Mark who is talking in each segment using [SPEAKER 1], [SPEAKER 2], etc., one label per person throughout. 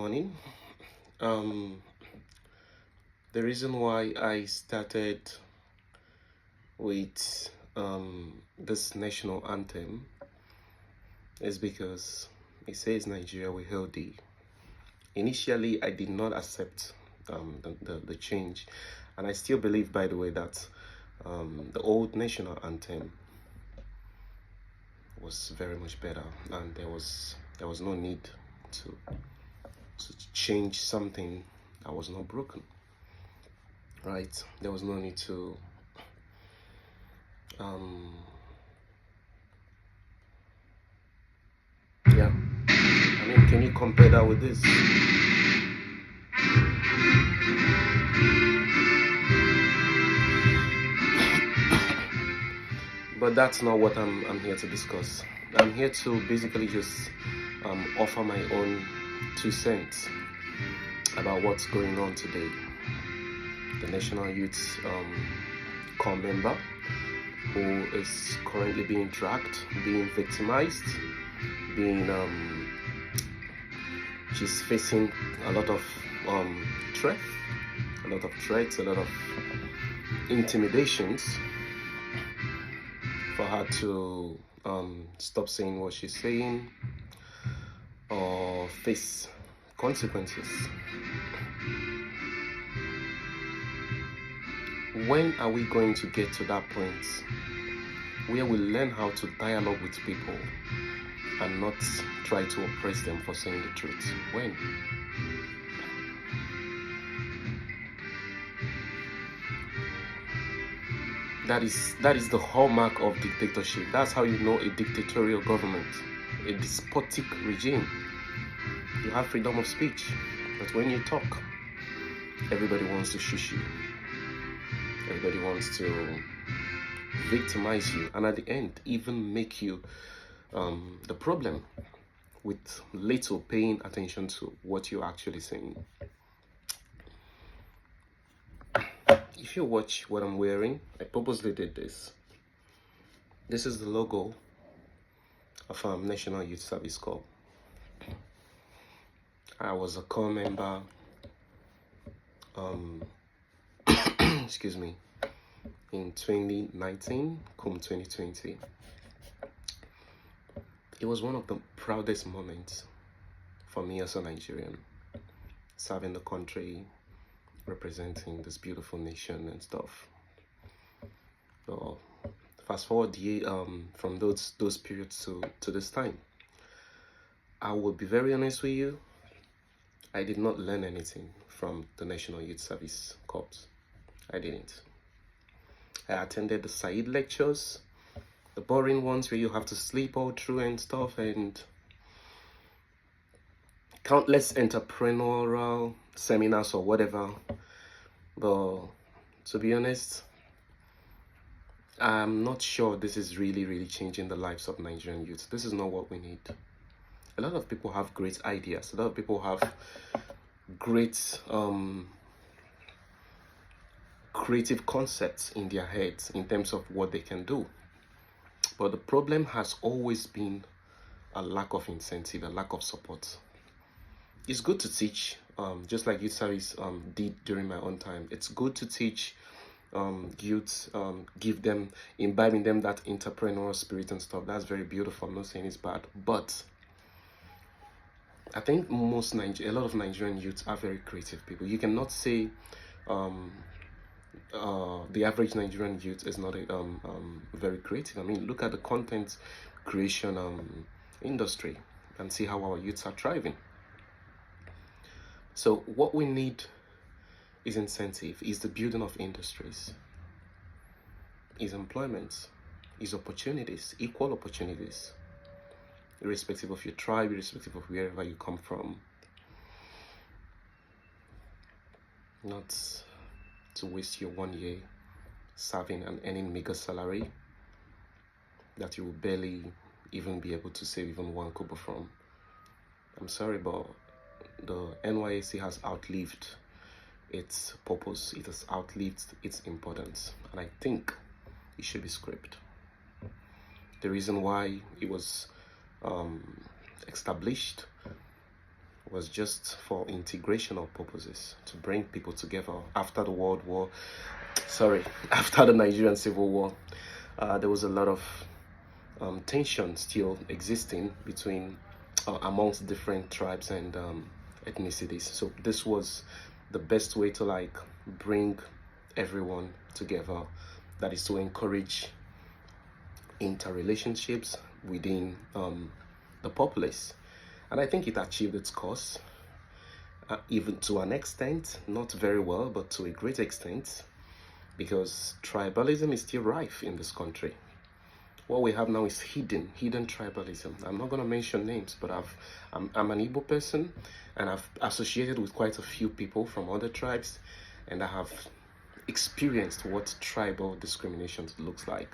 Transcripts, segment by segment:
[SPEAKER 1] morning. Um, the reason why I started with this national anthem is because it says Nigeria we hail thee. Initially, I did not accept the change, and I still believe, by the way, that the old national anthem was very much better, and there was no need to change something that was not broken. Right? There was no need to yeah. I mean, can you compare that with this? But that's not what I'm here to discuss. I'm here to basically just offer my own 2 cents about what's going on today. The National Youth Corps member who is currently being dragged, being victimized, she's facing a lot of threats, a lot of intimidations for her to stop saying what she's saying or face consequences. When are we going to get to that point where we learn how to dialogue with people and not try to oppress them for saying the truth? When? That is the hallmark of dictatorship. That's how you know a dictatorial government, a despotic regime. You have freedom of speech, but when you talk, everybody wants to shush you. Everybody wants to victimize you, and at the end, even make you the problem, with little paying attention to what you're actually saying. If you watch what I'm wearing, I purposely did this. This is the logo of National Youth Service Corps. I was a corps member, excuse me, in 2019, come 2020. It was one of the proudest moments for me as a Nigerian, serving the country, representing this beautiful nation and stuff. So fast forward from those periods to this time, I will be very honest with you, I did not learn anything from the National Youth Service Corps. I didn't. I attended the Said lectures, the boring ones where you have to sleep all through and stuff, and countless entrepreneurial seminars or whatever. But to be honest, I'm not sure this is really changing the lives of Nigerian youth. This is not what we need. A lot of people have great ideas. A lot of people have great creative concepts in their heads in terms of what they can do. But the problem has always been a lack of incentive, a lack of support. It's good to teach, just like youth service did during my own time. It's good to teach youth, imbibing them that entrepreneurial spirit and stuff. That's very beautiful. I'm not saying it's bad, but I think a lot of Nigerian youths are very creative people. You cannot say the average Nigerian youth is not very creative. I mean, look at the content creation industry and see how our youths are thriving. So what we need is incentive, is the building of industries, is employment, is opportunities, equal opportunities, irrespective of your tribe, irrespective of wherever you come from. Not to waste your 1 year serving and earning meager salary that you will barely even be able to save even one kobo from. I'm sorry, but the NYSC has outlived its purpose. It has outlived its importance, and I think it should be scrapped. The reason why it was established was just for integrational purposes, to bring people together after the World War. Sorry, after the Nigerian Civil War, there was a lot of tension still existing between amongst different tribes and ethnicities. So this was the best way to like bring everyone together. That is to encourage interrelationships within the populace. And I think it achieved its cause, even to an extent, not very well, but to a great extent, because tribalism is still rife in this country. What we have now is hidden tribalism. I'm not going to mention names, but I'm an Igbo person, and I've associated with quite a few people from other tribes, and I have experienced what tribal discrimination looks like.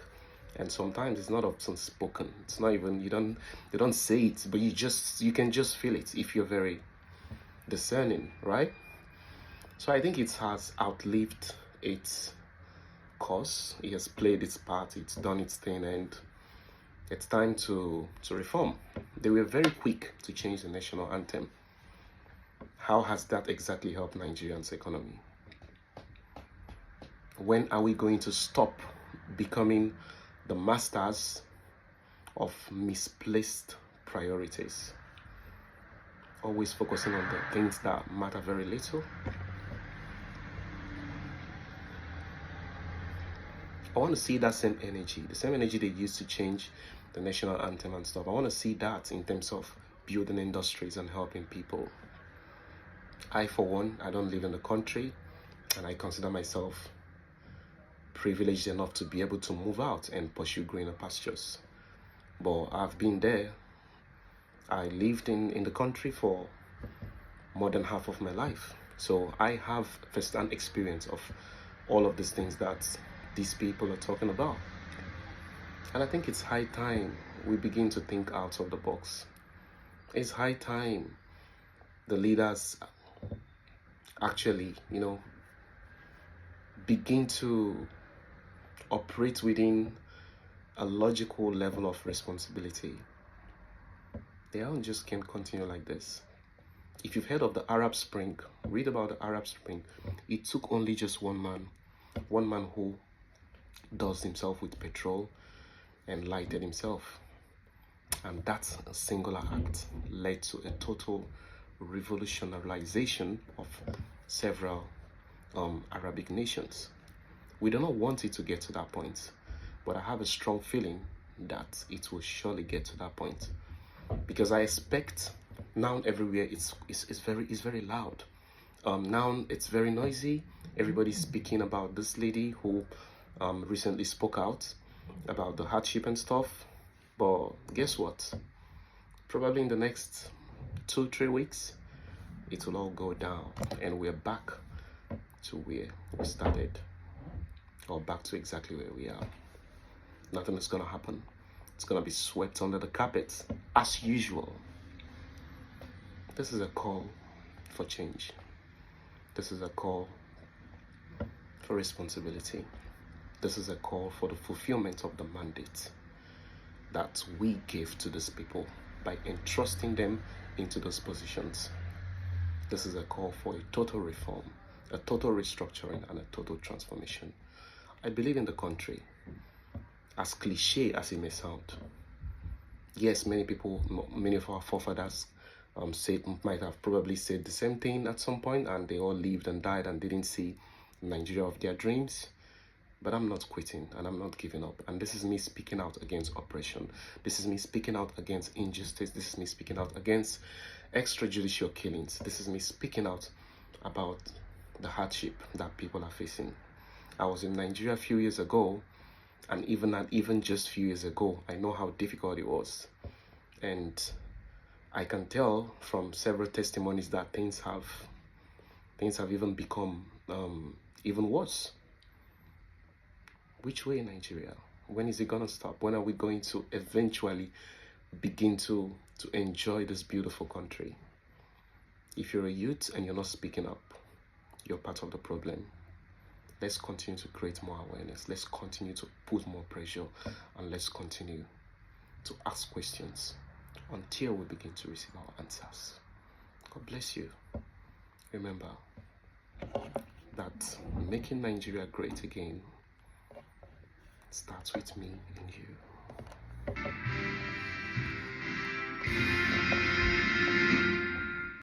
[SPEAKER 1] And sometimes it's not often spoken. It's not even, they don't say it, but you can just feel it if you're very discerning, right? So I think it has outlived its course. It has played its part, it's done its thing, and it's time to reform. They were very quick to change the national anthem. How has that exactly helped Nigerians' economy? When are we going to stop becoming the masters of misplaced priorities? Always focusing on the things that matter very little. I want to see that same energy, the same energy they used to change the national anthem and stuff. I want to see that in terms of building industries and helping people. I, for one, I don't live in the country, and I consider myself privileged enough to be able to move out and pursue greener pastures. But I've been there. I lived in the country for more than half of my life. So I have first-hand experience of all of these things that these people are talking about. And I think it's high time we begin to think out of the box. It's high time the leaders actually, begin to operate within a logical level of responsibility. They just can't continue like this. If you've heard of the Arab Spring, read about the Arab Spring. It took only just one man who doused himself with petrol and lighted himself. And that singular act led to a total revolutionarization of several Arabic nations. We do not want it to get to that point, but I have a strong feeling that it will surely get to that point, because I expect now everywhere it's very loud. Now it's very noisy. Everybody's speaking about this lady who recently spoke out about the hardship and stuff. But guess what? Probably in the next 2-3 weeks, it will all go down, and we're back to where we started, or back to exactly where we are. Nothing is gonna happen. It's gonna be swept under the carpet as usual. This is a call for change. This is a call for responsibility. This is a call for the fulfillment of the mandate that we gave to these people by entrusting them into those positions. This is a call for a total reform, a total restructuring, and a total transformation. I believe in the country, as cliche as it may sound. Yes, many of our forefathers might have probably said the same thing at some point, and they all lived and died and didn't see Nigeria of their dreams. But I'm not quitting, and I'm not giving up. And this is me speaking out against oppression. This is me speaking out against injustice. This is me speaking out against extrajudicial killings. This is me speaking out about the hardship that people are facing. I was in Nigeria a few years ago, and even just a few years ago, I know how difficult it was. And I can tell from several testimonies that things have even become even worse. Which way in Nigeria? When is it gonna stop? When are we going to eventually begin to enjoy this beautiful country? If you're a youth and you're not speaking up, you're part of the problem. Let's continue to create more awareness. Let's continue to put more pressure, and let's continue to ask questions until we begin to receive our answers. God bless you. Remember that making Nigeria great again starts with me and you.